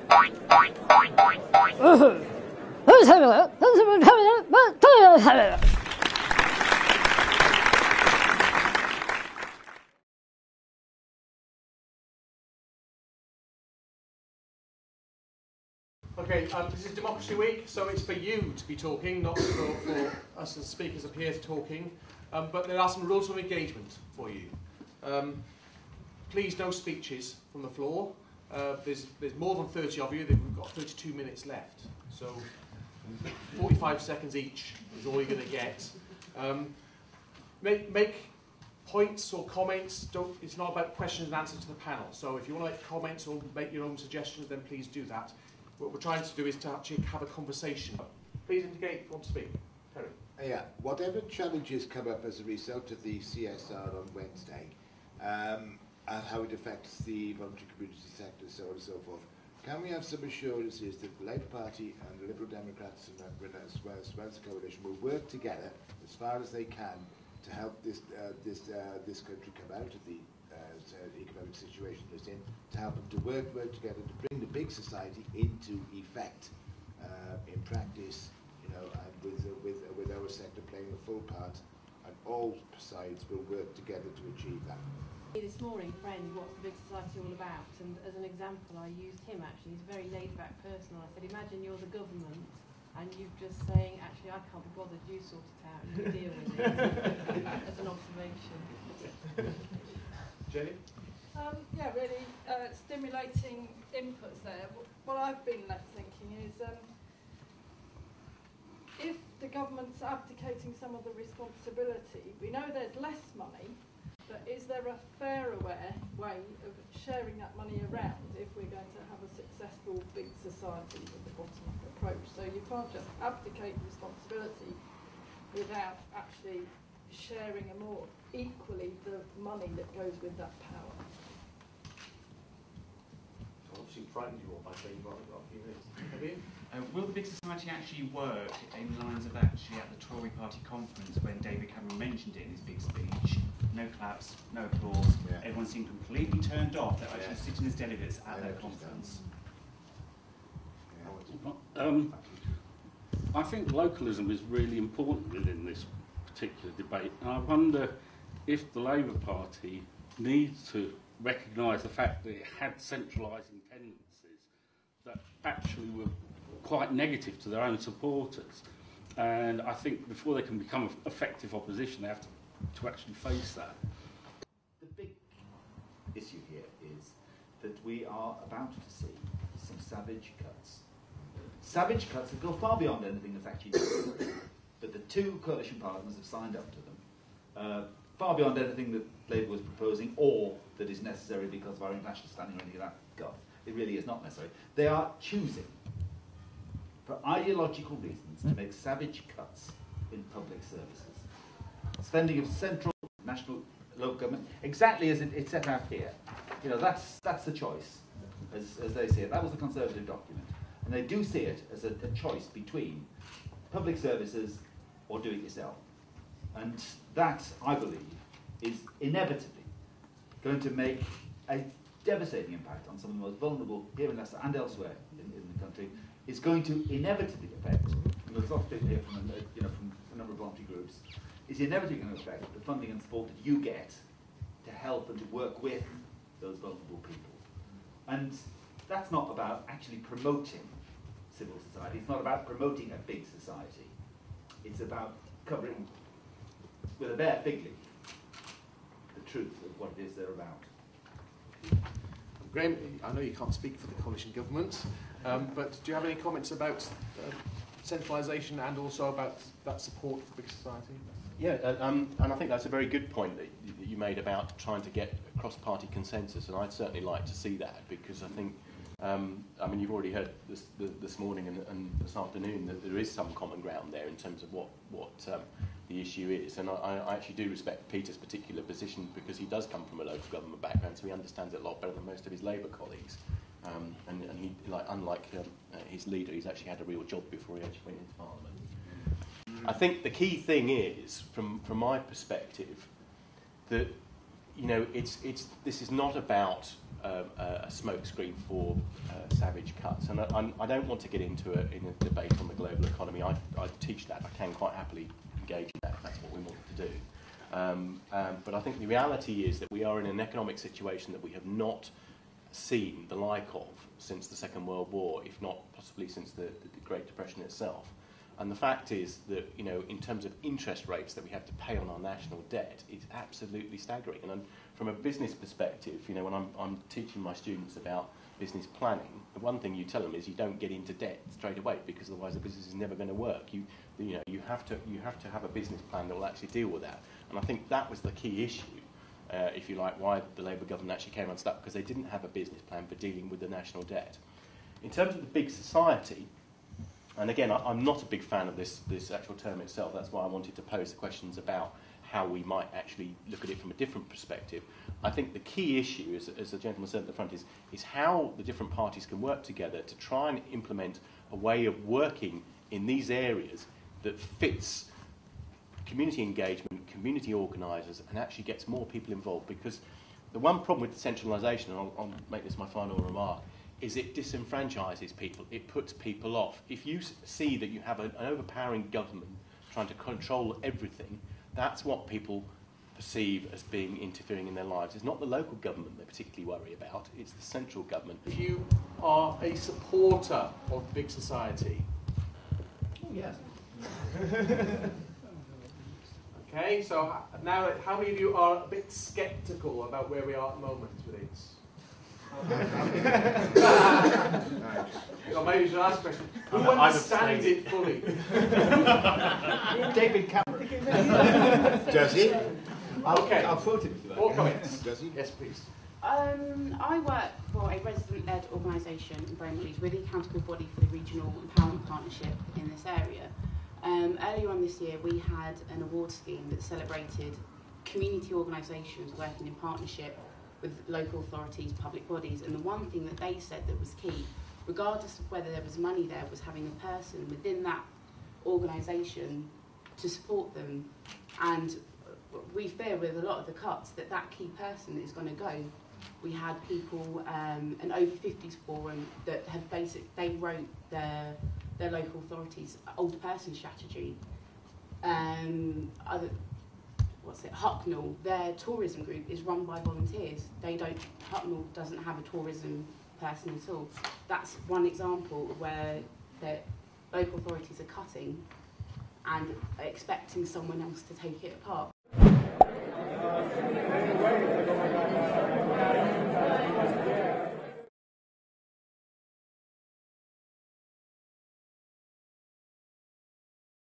Okay, this is Democracy Week, so it's for you to be talking, not for us as speakers up here talking. But there are some rules of engagement for you. Please, no speeches from the floor. There's more than 30 of you. We've got 32 minutes left, so 45 seconds each is all you're going to get. Make points or comments. It's not about questions and answers to the panel. So if you want to make comments or make your own suggestions, then please do that. What we're trying to do is to actually have a conversation. Please indicate if you want to speak. Terry. Yeah, whatever challenges come up as a result of the CSR on Wednesday, and how it affects the voluntary community sector, so on and so forth, can we have some assurances that the Labour Party and the Liberal Democrats and as well as the coalition will work together as far as they can to help this country come out of the economic situation it's in, to help them to work together to bring the big society into effect in practice, you know, and with our sector playing a full part, and all sides will work together to achieve that. This morning, friend, what's the big society all about? And as an example, I used him actually. He's a very laid-back person. I said, imagine you're the government and you're just saying, actually, I can't be bothered, you sort it out and you deal with it, as an observation. Jenny? Yeah, really stimulating inputs there. What I've been left thinking is, if the government's abdicating some of the responsibility, we know there's less money, but is there a fairer way of sharing that money around if we're going to have a successful big society with the bottom-up approach? So you can't just abdicate responsibility without actually sharing more equally the money that goes with that power. Obviously frightened you all by saying you've got a few minutes. Have you? Will the big society actually work in lines of actually at the Tory party conference when David Cameron mentioned it in his big speech? No claps, no applause. Yeah. Everyone seemed completely turned off. They're actually sitting as delegates at their conference. I think localism is really important within this particular debate, and I wonder if the Labour Party needs to recognise the fact that it had centralising tendencies that actually were quite negative to their own supporters. And I think before they can become effective opposition, they have to actually face that. The big issue here is that we are about to see some savage cuts. Savage cuts that go far beyond anything that's actually done, but the two coalition partners have signed up to them. Far beyond anything that Labour was proposing or that is necessary because of our international standing or anything of that guff. It really is not necessary. They are choosing, for ideological reasons, to make savage cuts in public services. Spending of central, national, local government, exactly as it's set out here. You know, that's the choice, as they see it. That was the Conservative document. And they do see it as a choice between public services or do it yourself. And that, I believe, is inevitably going to make a devastating impact on some of the most vulnerable here in Leicester and elsewhere in the country. It's going to inevitably affect, and there's lots of people here from a number of voluntary groups, it's inevitably going to affect the funding and support that you get to help and to work with those vulnerable people. And that's not about actually promoting civil society. It's not about promoting a big society. It's about covering with a bare fig leaf the truth of what it is they're about. Graham, I know you can't speak for the coalition government, but do you have any comments about centralisation and also about that support for big society? Yeah, and I think that's a very good point that you made about trying to get cross-party consensus, and I'd certainly like to see that, because I think, I mean, you've already heard this morning and this afternoon that there is some common ground there in terms of what the issue is, and I actually do respect Peter's particular position because he does come from a local government background, so he understands it a lot better than most of his Labour colleagues, and he, unlike his leader, he's actually had a real job before he actually went into Parliament. I think the key thing is, from my perspective, that this is not about a smokescreen for savage cuts. And I don't want to get into a debate on the global economy. I teach that. I can quite happily engage in that if that's what we want to do. But I think the reality is that we are in an economic situation that we have not seen the like of since the Second World War, if not possibly since the Great Depression itself. And the fact is that, you know, in terms of interest rates that we have to pay on our national debt, it's absolutely staggering. And from a business perspective, you know, when I'm teaching my students about business planning, the one thing you tell them is you don't get into debt straight away, because otherwise the business is never going to work. You have to have a business plan that will actually deal with that. And I think that was the key issue, if you like, why the Labour government actually came unstuck, because they didn't have a business plan for dealing with the national debt. In terms of the big society, and again, I'm not a big fan of this actual term itself. That's why I wanted to pose the questions about how we might actually look at it from a different perspective. I think the key issue, as the gentleman said at the front, is how the different parties can work together to try and implement a way of working in these areas that fits community engagement, community organisers, and actually gets more people involved. Because the one problem with centralisation, and I'll make this my final remark, is it disenfranchises people. It puts people off. If you see that you have an overpowering government trying to control everything, that's what people perceive as being interfering in their lives. It's not the local government they particularly worry about, it's the central government. If you are a supporter of big society. Oh, yes. Okay, so now how many of you are a bit sceptical about where we are at the moment with it? So maybe you should ask a question. Who understands it fully? David Cameron. Does he? Okay. I'll quote him for that. More comments? Does he? Yes, please. I work for a resident-led organisation in Braintree. We're the accountable body for the Regional Empowerment Partnership in this area. Earlier on this year, we had an award scheme that celebrated community organisations working in partnership with local authorities, public bodies, and the one thing that they said that was key, regardless of whether there was money there, was having a person within that organisation to support them. And we fear with a lot of the cuts that that key person is going to go. We had people, an over 50s forum that have they wrote their local authorities' older person strategy. Hucknall, their tourism group is run by volunteers. Hucknall doesn't have a tourism person at all. That's one example where the local authorities are cutting and expecting someone else to take it apart.